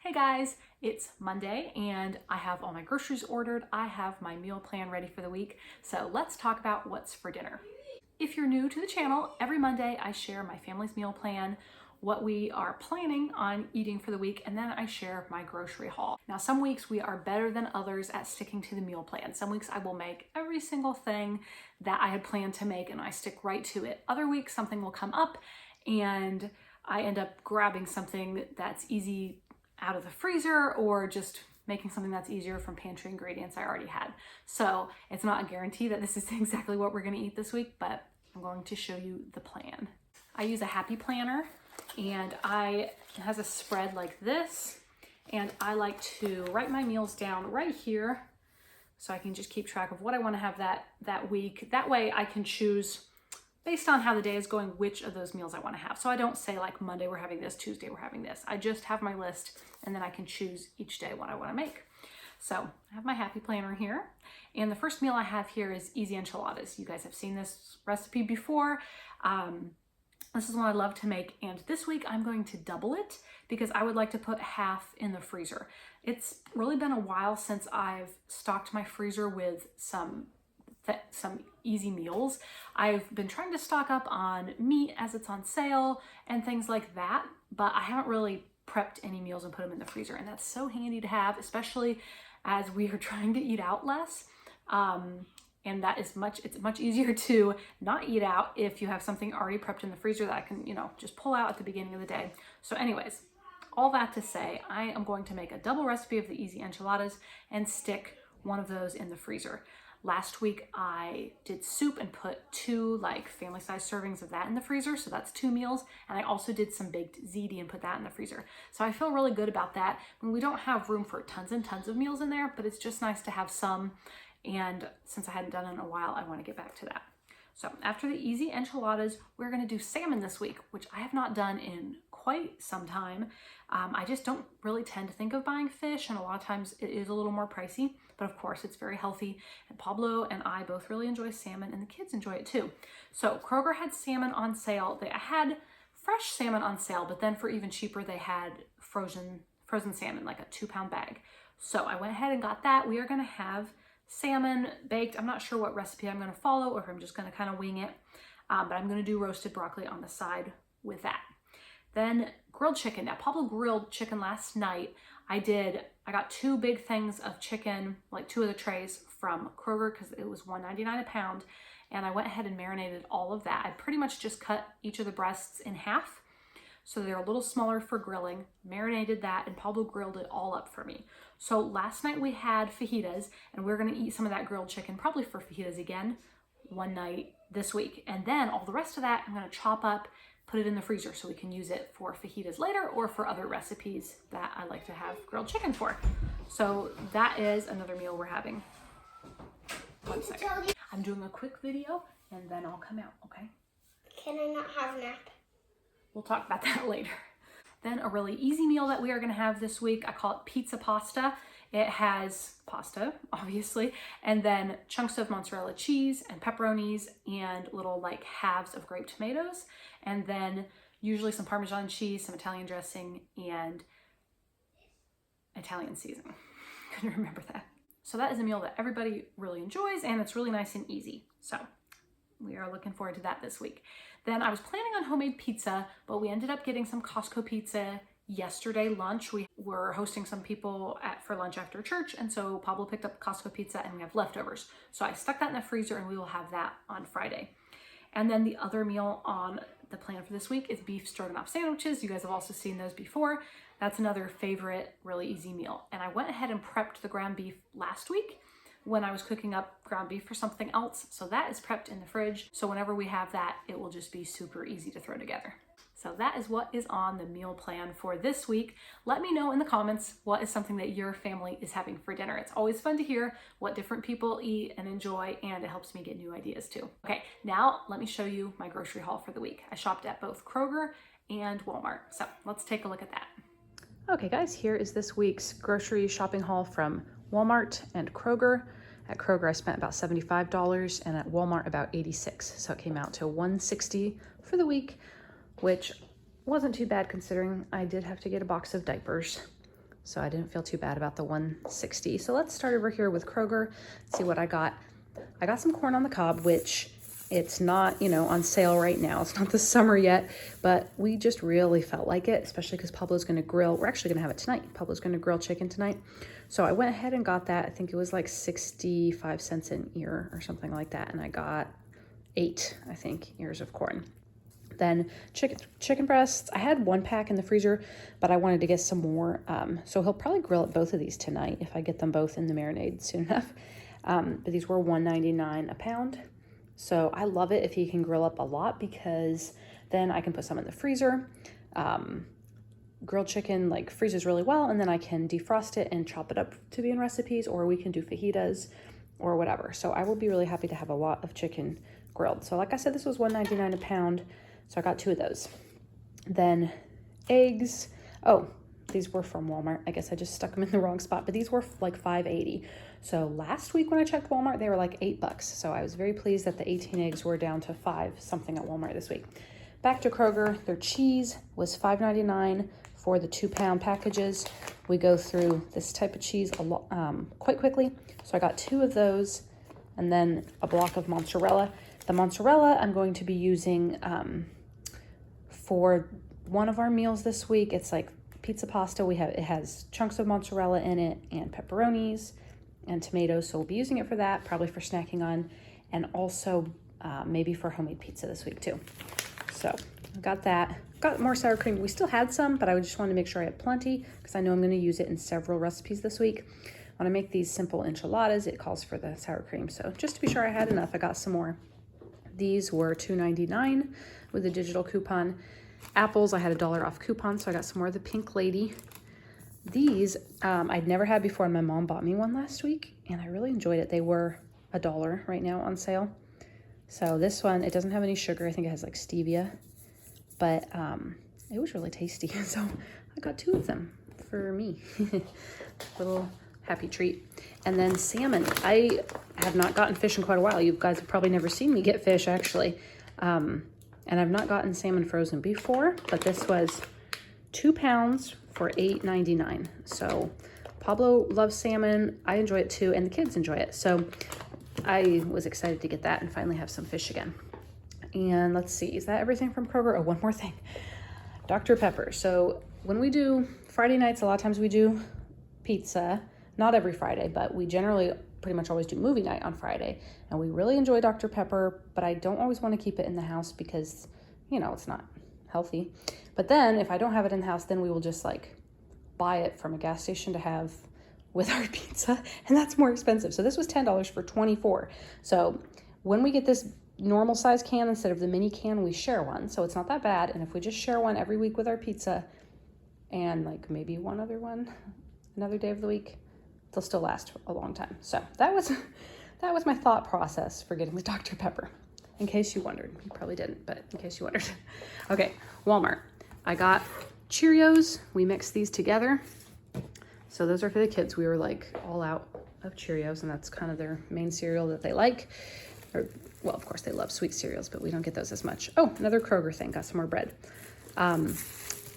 Hey guys, it's Monday and I have all my groceries ordered. I have my meal plan ready for the week. So let's talk about what's for dinner. If you're new to the channel, every Monday I share my family's meal plan, what we are planning on eating for the week, and then I share my grocery haul. Now, some weeks we are better than others at sticking to the meal plan. Some weeks I will make every single thing that I had planned to make and I stick right to it. Other weeks something will come up and I end up grabbing something that's easy out of the freezer or just making something that's easier from pantry ingredients I already had. So it's not a guarantee that this is exactly what we're gonna eat this week, but I'm going to show you the plan. I use a happy planner and it has a spread like this, and I like to write my meals down right here so I can just keep track of what I wanna have that week. That way I can choose based on how the day is going, which of those meals I want to have. So I don't say like Monday we're having this, Tuesday we're having this. I just have my list and then I can choose each day what I want to make. So I have my happy planner here. And the first meal I have here is easy enchiladas. You guys have seen this recipe before. This is one I love to make. And this week I'm going to double it because I would like to put half in the freezer. It's really been a while since I've stocked my freezer with some easy meals. I've been trying to stock up on meat as it's on sale and things like that, but I haven't really prepped any meals and put them in the freezer, and that's so handy to have, especially as we are trying to eat out less. And that is it's much easier to not eat out if you have something already prepped in the freezer that I can, just pull out at the beginning of the day. So anyways, all that to say, I am going to make a double recipe of the easy enchiladas and stick one of those in the freezer. Last week I did soup and put 2 like family size servings of that in the freezer. So that's 2 meals. And I also did some baked ziti and put that in the freezer. So I feel really good about that. I mean, we don't have room for tons and tons of meals in there, but it's just nice to have some. And since I hadn't done it in a while, I want to get back to that. So after the easy enchiladas, we're going to do salmon this week, which I have not done in quite some time. I just don't really tend to think of buying fish, and a lot of times it is a little more pricey, but of course it's very healthy. And Pablo and I both really enjoy salmon, and the kids enjoy it too. So Kroger had salmon on sale. They had fresh salmon on sale, but then for even cheaper, they had frozen salmon, like a 2-pound bag. So I went ahead and got that. We are going to have salmon baked. I'm not sure what recipe I'm going to follow or if I'm just going to kind of wing it, but I'm going to do roasted broccoli on the side with that. Then grilled chicken. Now Pablo grilled chicken last night. I got 2 big things of chicken, like 2 of the trays from Kroger because it was $1.99 a pound. And I went ahead and marinated all of that. I pretty much just cut each of the breasts in half so they're a little smaller for grilling, marinated that, and Pablo grilled it all up for me. So last night we had fajitas, and we're gonna eat some of that grilled chicken, probably for fajitas again, one night this week. And then all the rest of that, I'm gonna chop up, put it in the freezer so we can use it for fajitas later or for other recipes that I like to have grilled chicken for. So that is another meal we're having. One second. I'm doing a quick video and then I'll come out, okay? Can I not have a nap? We'll talk about that later. Then a really easy meal that we are gonna have this week, I call it pizza pasta. It has pasta, obviously, and then chunks of mozzarella cheese and pepperonis and little like halves of grape tomatoes, and then usually some Parmesan cheese, some Italian dressing, and Italian seasoning. Couldn't remember that. So that is a meal that everybody really enjoys, and it's really nice and easy. So we are looking forward to that this week. Then I was planning on homemade pizza, but we ended up getting some Costco pizza yesterday lunch. We were hosting some people for lunch after church, and so Pablo picked up Costco pizza and we have leftovers. So I stuck that in the freezer and we will have that on Friday. And then the other meal on the plan for this week is beef stroganoff sandwiches. You guys have also seen those before. That's another favorite, really easy meal. And I went ahead and prepped the ground beef last week when I was cooking up ground beef for something else. So that is prepped in the fridge. So whenever we have that, it will just be super easy to throw together. So that is what is on the meal plan for this week. Let me know in the comments what is something that your family is having for dinner. It's always fun to hear what different people eat and enjoy, and it helps me get new ideas too. Okay, now let me show you my grocery haul for the week. I shopped at both Kroger and Walmart. So let's take a look at that. Okay guys, here is this week's grocery shopping haul from Walmart and Kroger. At Kroger, I spent about $75 and at Walmart about $86. So it came out to $160 for the week, which wasn't too bad considering I did have to get a box of diapers. So I didn't feel too bad about the 160. So let's start over here with Kroger, see what I got. I got some corn on the cob, which it's not, you know, on sale right now. It's not the summer yet, but we just really felt like it, especially because Pablo's gonna grill. We're actually gonna have it tonight. Pablo's gonna grill chicken tonight. So I went ahead and got that. I think it was like 65 cents an ear or something like that. And I got 8, I think, ears of corn. Then chicken breasts. I had 1 pack in the freezer, but I wanted to get some more. So he'll probably grill at both of these tonight if I get them both in the marinade soon enough. But these were $1.99 a pound. So I love it if he can grill up a lot, because then I can put some in the freezer. Grilled chicken like freezes really well, and then I can defrost it and chop it up to be in recipes, or we can do fajitas or whatever. So I will be really happy to have a lot of chicken grilled. So like I said, this was $1.99 a pound. So I got 2 of those. Then eggs. Oh, these were from Walmart. I guess I just stuck them in the wrong spot, but these were like $5.80. So last week when I checked Walmart, they were like $8. So I was very pleased that the 18 eggs were down to 5 something at Walmart this week. Back to Kroger, their cheese was $5.99 for the 2-pound packages. We go through this type of cheese a lot, quite quickly. So I got 2 of those, and then a block of mozzarella. The mozzarella I'm going to be using for one of our meals this week. It's like pizza pasta. It has chunks of mozzarella in it and pepperonis and tomatoes. So we'll be using it for that, probably for snacking on, and also maybe for homemade pizza this week too. So I got that. Got more sour cream. We still had some, but I just wanted to make sure I had plenty because I know I'm going to use it in several recipes this week. When I make these simple enchiladas, it calls for the sour cream. So just to be sure I had enough, I got some more. These were $2.99 with a digital coupon. Apples, I had a $1 off coupon, so I got some more of the Pink Lady. These I'd never had before, and my mom bought me one last week, and I really enjoyed it. They were $1 right now on sale. So this one, it doesn't have any sugar. I think it has like stevia, but it was really tasty. So I got 2 of them for me. Little happy treat. And then salmon. I have not gotten fish in quite a while. You guys have probably never seen me get fish, actually. And I've not gotten salmon frozen before, but this was 2 pounds for $8.99. So Pablo loves salmon. I enjoy it too, and the kids enjoy it. So I was excited to get that and finally have some fish again. And let's see, is that everything from Kroger? Oh, one more thing. Dr. Pepper. So when we do Friday nights, a lot of times we do pizza. Not every Friday, but we generally pretty much always do movie night on Friday. And we really enjoy Dr. Pepper, but I don't always want to keep it in the house because, you know, it's not healthy. But then if I don't have it in the house, then we will just like buy it from a gas station to have with our pizza, and that's more expensive. So this was $10 for 24. So when we get this normal size can instead of the mini can, we share one. So it's not that bad. And if we just share one every week with our pizza and like maybe one other one, another day of the week, they'll still last a long time. So that was my thought process for getting the Dr. Pepper. In case you wondered. You probably didn't, but in case you wondered. Okay, Walmart. I got Cheerios. We mixed these together. So those are for the kids. We were like all out of Cheerios, and that's kind of their main cereal that they like. Or, well, of course they love sweet cereals, but we don't get those as much. Oh, another Kroger thing. Got some more bread.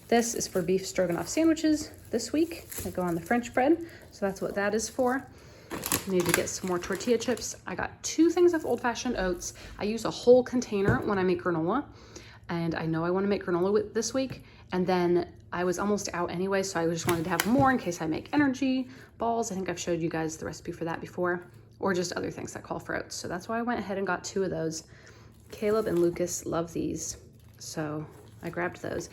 This is for beef stroganoff sandwiches this week. They go on the French bread. So that's what that is for. Need to get some more tortilla chips. I got 2 things of old-fashioned oats. I use a whole container when I make granola, and I know I want to make granola this week. And then I was almost out anyway, so I just wanted to have more in case I make energy balls. I think I've showed you guys the recipe for that before, or just other things that call for oats. So that's why I went ahead and got 2 of those. Caleb and Lucas love these, so I grabbed those.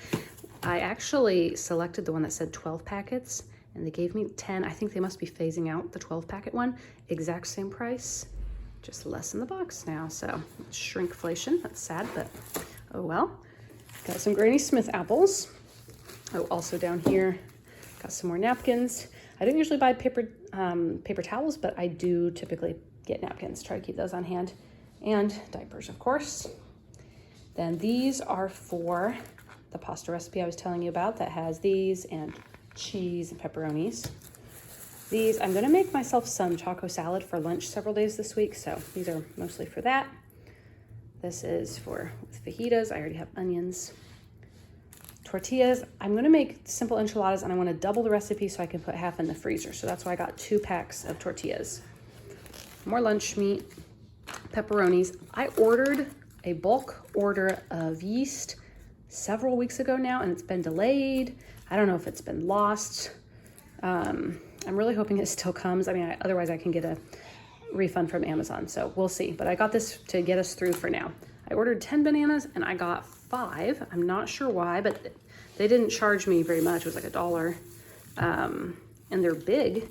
I actually selected the one that said 12 packets, and they gave me 10. I think they must be phasing out the 12 packet one. Exact same price, just less in the box now. So shrinkflation, that's sad, but oh well. Got some Granny Smith apples. Oh, also down here, got some more napkins. I don't usually buy paper towels, but I do typically get napkins, try to keep those on hand. And diapers, of course. Then these are for the pasta recipe I was telling you about that has these and cheese and pepperonis. These, I'm gonna make myself some taco salad for lunch several days this week, so these are mostly for that. This is for with fajitas. I already have onions. tortillas. I'm gonna make simple enchiladas and I wanna double the recipe so I can put half in the freezer. So that's why I got 2 packs of tortillas. More lunch meat, pepperonis. I ordered a bulk order of yeast several weeks ago now and it's been delayed. I don't know if it's been lost. I'm really hoping it still comes. I mean, otherwise I can get a refund from Amazon, so we'll see. But I got this to get us through for now. I ordered 10 bananas and I got 5. I'm not sure why, but they didn't charge me very much. It was like $1. And they're big,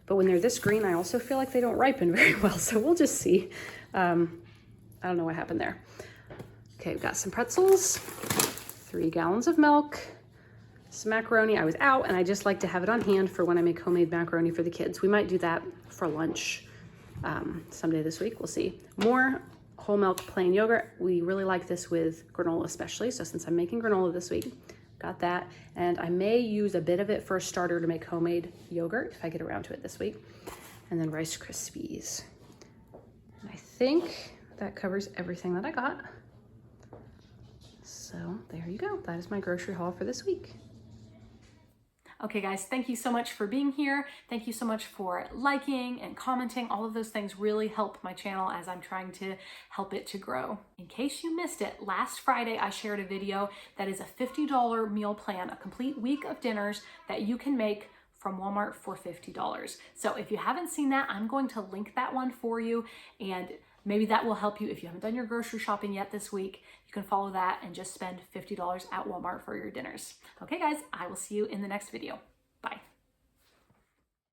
but when they're this green, I also feel like they don't ripen very well. So we'll just see. I don't know what happened there. Okay, we've got some pretzels, 3 gallons of milk, some macaroni. I was out and I just like to have it on hand for when I make homemade macaroni for the kids. We might do that for lunch someday this week. We'll see. More whole milk plain yogurt. We really like this with granola especially. So since I'm making granola this week, got that. And I may use a bit of it for a starter to make homemade yogurt if I get around to it this week. And then Rice Krispies. And I think that covers everything that I got. So there you go. That is my grocery haul for this week. Okay guys, thank you so much for being here. Thank you so much for liking and commenting. All of those things really help my channel as I'm trying to help it to grow. In case you missed it, last Friday I shared a video that is a $50 meal plan, a complete week of dinners that you can make from Walmart for $50. So if you haven't seen that, I'm going to link that one for you, and maybe that will help you if you haven't done your grocery shopping yet this week. You can follow that and just spend $50 at Walmart for your dinners. Okay guys, I will see you in the next video. Bye.